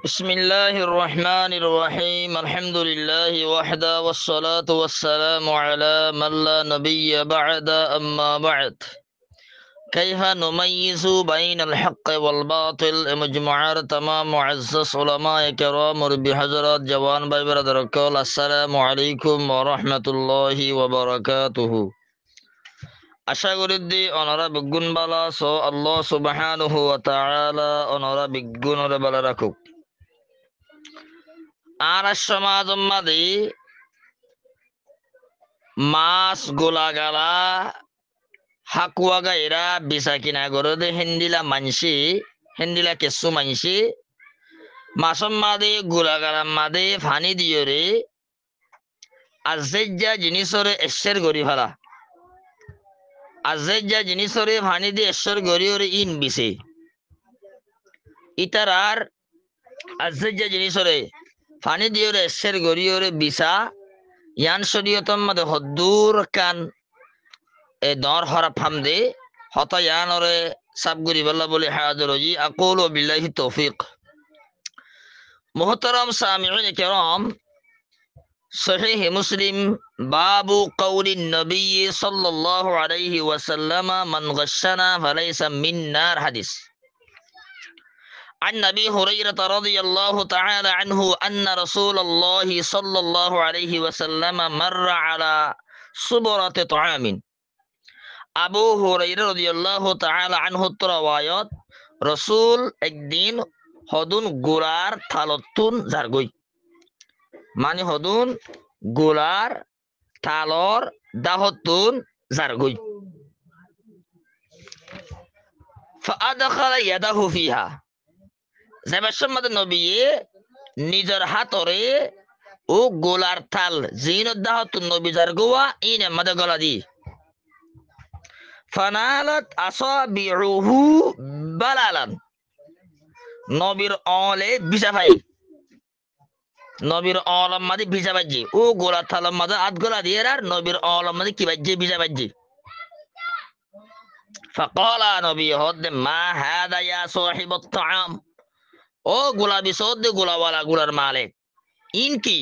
بسم الله الرحمن الرحيم الحمد لله وحده والصلاة والسلام على من لا نبي بعد أما بعد كيف نميز بين الحق والباطل مجموعة تمام معزز علماء كرام ربي حضرات جوان باي برادر الكل السلام عليكم ورحمة الله وبركاته আশা করি দি অনারা বিজ্ঞান বালা সো আল্লাহ সুবহানাহু ওয়া তাআলা অনারা বিজ্ঞানরে বালা রাখুক আর সমাজ মাঝে মাছ গোলা গালা হাকুয়া গাইরা বিছা কিনা করে দে হেন্দিলা কেসু মানসি মাছম মাদে গোলা গালাম মাদে ফানি দিও রে আজেজ্জা জিনিসরে এসের গড়ি ফেলা আজেজ্জা জিনিসরে ফানি দিয়ে এসের গড়ি ওরে ইন বিছে ইতারার আজেজ্জা জিনিসরে ফানি দিয়ে ওরে এসের গড়ি ওরে বিছা ইয়ান শরীয়তম মাদে হদ্দুর কান এ দর হরফ হামদে হত ইয়ান ওরে সাবগুরি বল্লা বলে হাজরজি আকুল ও বিল্লাহি তৌফিক মুহতারাম সামিউন কিরাম সহিহ মুসলিম বাবু কওলিন নবী সাল্লাল্লাহু আলাইহি ওয়াসাল্লাম মান গাশানা ফালাইসা মিন্নার হাদিস عن أبي هريرة رضي الله تعالى عنه أن رسول الله صلى الله عليه وسلم مر على صبرة طعام আবু হুরায়রা রাদিয়াল্লাহু তাআলা আনহু রওয়ায়াত রাসূল একদিন হদুন গোলার থালতুন জারগই মানে হদুন গোলার থালর দাহতুন জারগই ফাআদখালা ইয়াদাহু ফিহা জাবাসমাদ নবী নিজের হাতরে ও গোলার থাল জিন দাহতুন নবী জারগোয়া ইনে মাদে গলা দি ফানালাত আসাবিউহু বালালান নবীর অলে বিছা ভাই নবীর অলম মাদি বিছা বাজি ও গোলা থালম মাদে আট গোলা দিয়ে আর নবীর অলম মাদি কি বাজি বিছা বাজি ফাকালা নবী হদ মা হাদা ইয়া সাহিবাত তাআম ও গোলা বিসদ গোলাওয়ালা গোলার মালিক ইন কি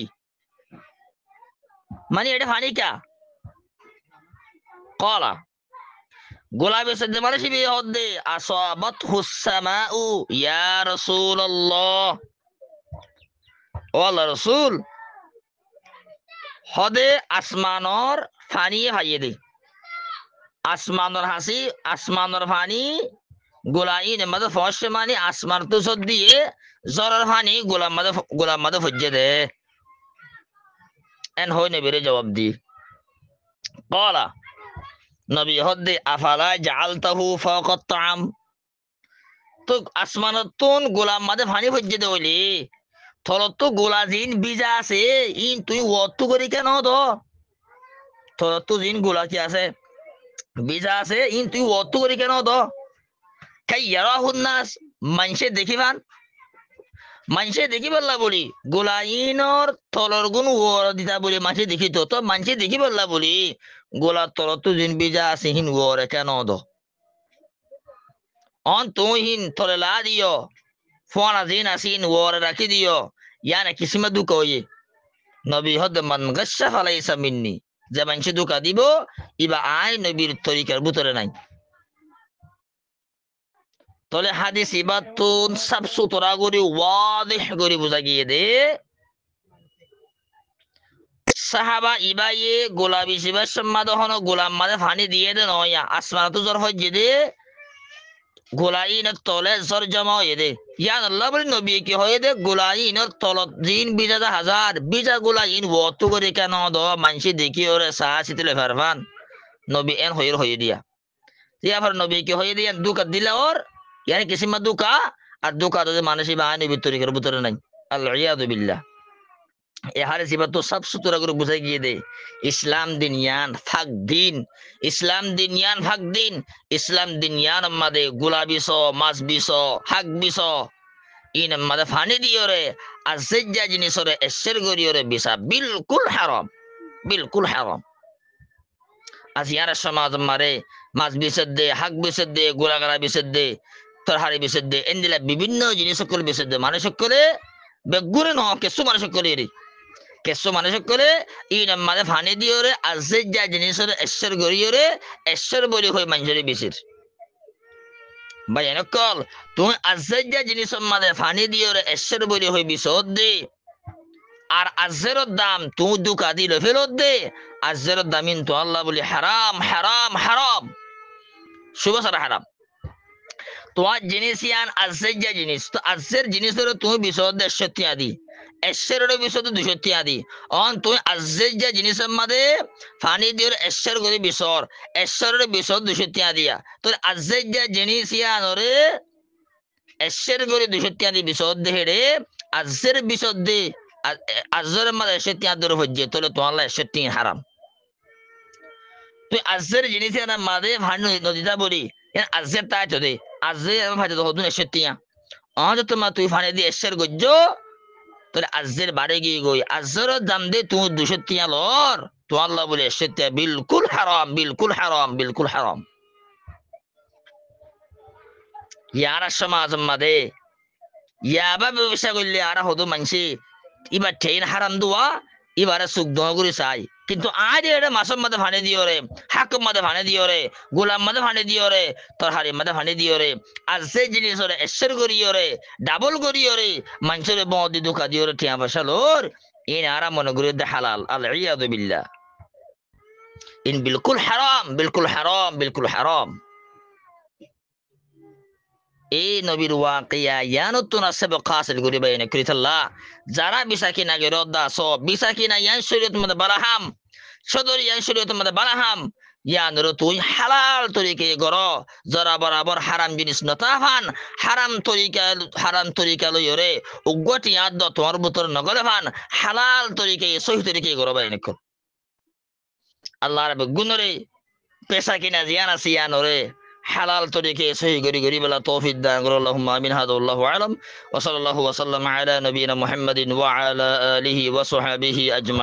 মানে এটা ফানি কা কলা গোলাপি সদ্য মানুষ বি হদ্দে আসাবাত হুসামাউ ইয়া রাসূলুল্লাহ ও আল্লাহ রাসূল হদে আসমানর ফানি ভাইয়ে দে আসমানর হাসি আসমানর ফানি গোলাইন মদ ফশ মানি আসমান তো সদ দিয়ে জরার ফানি গোলাম মদ ফজ্জে দে এন হই নবীরে জবাব দি কলা নবী হদ্দে আফালা জাআলতাহু ফাওকাত তাআম তো আসমানতুন গোলাম মাদে ফানি ফজ্জে দে হইলি থলত তো গোলা জিন বিজা আছে ইন তুই ওয়াতু করি কেন দ থলত তো জিন গোলা কি আছে বিজা আছে ইন তুই ওয়াতু করি কেন দ কাই ইয়ারাহুন নাস মানসে দেখিবান মানসে দেখিবল্লা বলি গোলা ইনর তলর গুণ ওর দিতা বলি মানসে দেখিত তো মানসে দেখিবল্লা বলি গোলা তলত জিন বিজা আছে হিন ওরে কেন দ অন তুই হিন তলে লা দিও ফোনা জিন আসিন ওরে রাখি দিও ইয়ানে কিসিমা দুকা হয়ে নবী হদ মান গাশা ফালাইসা মিন্নি যে মানসে দুকা দিব ইবা আই নবীর তরিকার ভিতরে নাই তলে হাদিস ইবাতুন সব সুতরা করি ওয়াদিহ করি বুঝা গিয়ে দে সাহাবা ইবায়ে গোলাবি শিবার সম্মাদ হন গোলাম মাদে ফানি দিয়ে দে নয়া আসমান তো জ্বর হয়ে দে গোলাইনের তলে জ্বর জমা হয়ে দে ইয়ান আল্লাহ বলি নবী কি হয়ে দে গোলাইনের তলত জিন বিজা হাজার বিজা গোলাইন ওয়াতু করে কেন দ মানসি দেখি ওরে সাহা সিতলে ফারফান নবী এন হয়ে দিয়া ইয়াফার নবী কি হয়ে দিয়া দুকা দিলা ওর ইয়ানি কিসিমা দুকা আর দুকা তো মানুষই বাহানি তরিকার ভিতরে নাই আল্লাহ ইয়াদু বিল্লাহ এহারে সিবা তো সব সুতরা করে বুঝাই গিয়ে দে ইসলাম দিন ইয়ান ফাক দিন ইসলাম দিন ইয়ান ফাক দিন ইসলাম দিন ইয়ান আমাদে গোলাবিস মাছ বিষ হাক বিষ ইন আমাদে ফানি দিও রে আর সেজ্জা জিনিস রে এসের গরিও রে বিছা বিলকুল হারাম বিলকুল হারাম আজ ইয়ার সমাজ মারে মাছ বিষের দে হাক বিষের দে গোলাগালা বিষের দে তরহারি বিষের দে এন্দিলা বিভিন্ন জিনিস সকল বিষের দে মানুষ সকলে বেগুনে ন কেসু মানুষ করে রে কেসু মানুষ করে ইন মাঝে ফানি দিয়ে রে আজে যা জিনিসের এশ্বর গড়িয়ে রে এশ্বর বলি হয়ে মানুষের বেশির ভাই এনেকল তুমি আজে যা জিনিসের মাঝে ফানি দিয়ে রে এশ্বর বলি হয়ে বিশদ দে আর আজের দাম তুই দুকা দিলে ফেরত দে আজের দামিন তো আল্লাহ বলি হারাম হারাম হারাম শুভ সারা হারাম তোমার জিনিস ইয়ান আজের যা জিনিস তো আজের জিনিসের তুমি বিশদ 150 আদি এশের বিশদ 200 আদি অন তুমি আজের যা জিনিসের মাঝে ফানি দিয়ে এশের করে বিশর এশের বিশদ 200 আদিয়া তো আজের যা জিনিস ইয়ান রে এশের করে 200 আদি বিশদ দেহে রে আজের বিশদ দে আজের মাঝে 100 আদর হজ্জে তোলে তোমার 100 হারাম তুই আজের জিনিস ইয়ান মাঝে ফানি নদীটা বলি আজের তাই তো দে আজে ফাইতে তো হদুন 100 অন তোমার তুই ফানি দিয়ে এশের গজ্জ তোর আজের বাড়ি গিয়ে গই আজের দাম দে তুই 200 লর তো আল্লাহ বলে 100 বিলকুল হারাম বিলকুল হারাম বিলকুল হারাম ইয়ারা সমাজ মাদে ইয়াবা ব্যবসা করলে আর হতো মানসি এবার ট্রেন হারাম দুয়া এবারে সুখ দহগুড়ি চাই কিন্তু আজ এটা মাসের মাঝে ভানে দিও রে হাকুম মাঝে ভানে দিও রে গোলাম মাঝে ভানে দিও রে তোর হারি মাঝে ভানে দিও রে আর সেই জিনিস রে এসের করিও রে ডাবল করিও রে মানুষের বদি দুঃখা দিও রে টিয়া পয়সা লোর ইন আরা মনে করি হালাল আল ইয়াদু বিল্লাহ ইন বিলকুল হারাম বিলকুল হারাম বিলকুল হারাম এই নবীর ওয়াকিয়া ইয়ানুতুনা সাবাক হাসিল করি বাইনে করিতাল্লাহ যারা বিসাকি না গেরদা সো বিসাকি না ইয়ান শরীয়ত মধ্যে বালাহাম সদর ইয়ান শরীয়ত মধ্যে বালাহাম ইয়ান র তুই হালাল তরিকে গর যারা বরাবর হারাম জিনিস নতাফান হারাম তরিকা লইরে উগটি ইয়াদ তোমার ভিতর নগলে ফান হালাল তরিকে সহি তরিকে গর বাইনে কর আল্লাহ রাব্বুল গুনরে পেশা কিনা জিয়ান আছে ইয়ান রে حلال طريقه صحيح غري بلا توفيق دان اللهم امين هذا والله اعلم وصلى الله وسلم على نبينا محمد وعلى اله وصحبه اجمعين